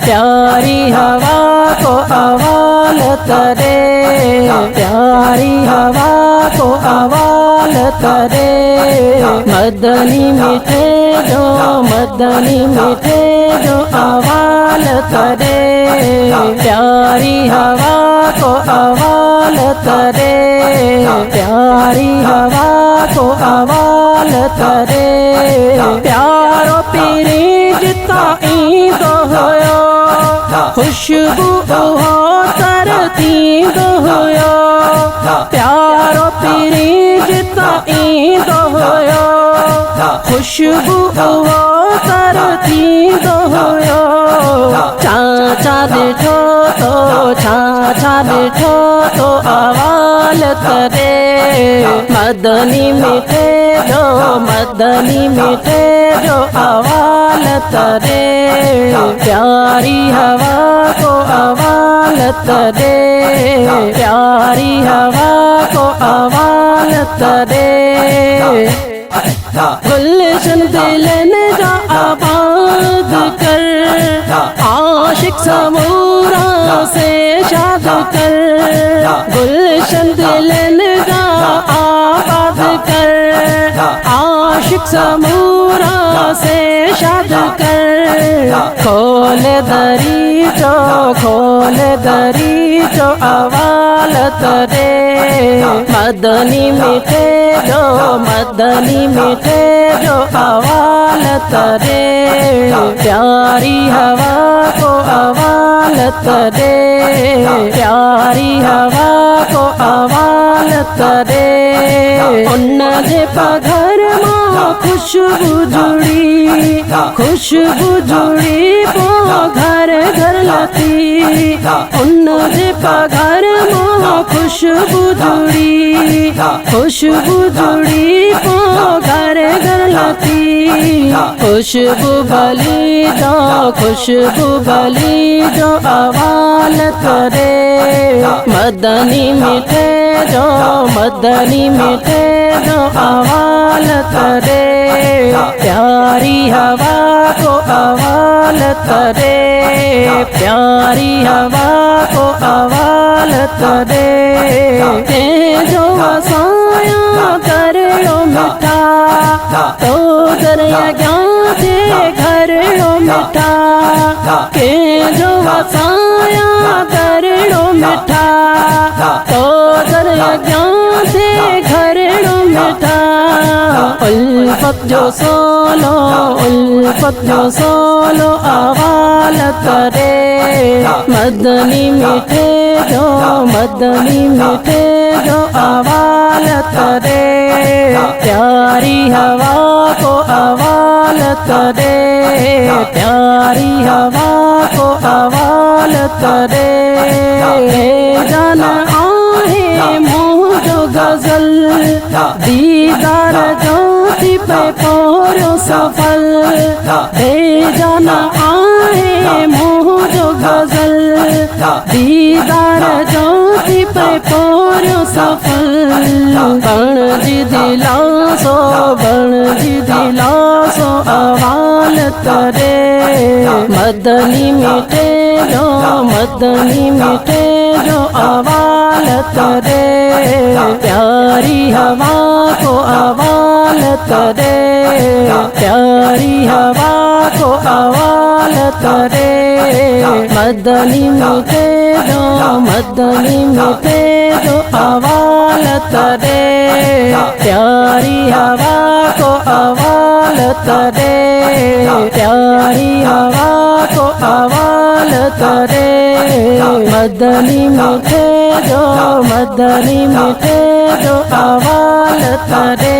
प्यारी हवा को अवालत रे, प्यारी हवा को अवालत रे। मदनी मीठे जो, मदनी मीठे जो अवालत रे, प्यारी हवा को अवालत रे, प्यारी हवा को अवालत रे। प्यारो पीरी जिता ईद होयो, खुशबू हो तरती होयो। प्यारो पीरी जिता ईद होयो, खुशबू हो तरती होयो। चाचा दिठो तो, चाचा दिठो तो अवालत रे। मदनी मीठे जो, मदनी मीठे जो अवालत रे, प्यारी हवा को अवालत रे, प्यारी हवा को अवालत रे। गुलशन दिल ने जा आबाद कर, आशिक समूरा से शाद कर। गुलशन दिल ने जा आबाद कर, आशिक समूरा से शाद कर। खोल दरी जो, खोल दरी जो अवालत रे। मदनी मीठे जो, मदनी मीठे जो अवालत रे, प्यारी हवा को अवालत रे, प्यारी हवा को अवालत रे। उन्नजे पघर मां खुशबू जुड़ी, खुशबू जुड़ी पो घर घर लती। उन्नजे पघर मां खुशबू जुड़ी, खुशबू जुड़ी पो घर घर लती। खुशबू भली जो, खुशबू भली जो अवालत रे। मदनी मीठे जो, मदनी मीठे जो अवालत रे, प्यारी हवा को अवालत रे, प्यारी हवा को अवालत रे। जो वसाया करो मिठा, तो दरिया ज्ञान थे घरो मिठा। के जो वसाया करो मिठा, तो दरिया ज्ञान थे घरो मिठा। उल्फत जो सोलो, उल्फत जो सोलो अवालत रे। मदनी मीठे जो, मदनी मीठे जो अवालत रे, प्यारी हवा को अवालत रे, प्यारी हवा को अवालत रे। जाना आहे मोह जो गजल, दीदार ज्योति पे पोरो सफल। दे जाना आहे मोह जो गजल, दीदार ज्योति पे पोरो सफल। बण जी दिलासो, बण जी दिलासो अवालत रे। मदनी मीठे जो, मदनी मीठे जो अवालत रे, प्यारी हवा को अवालत रे, प्यारी हवा को अवालत रे। मदनी मीठे जो, मदनी मीठे जो अवालत रे, प्यारी हवा को अवालत रे, प्यारी हवा को अवालत रे। मदनी मीठे जो, मदनी मीठे जो अवालत रे,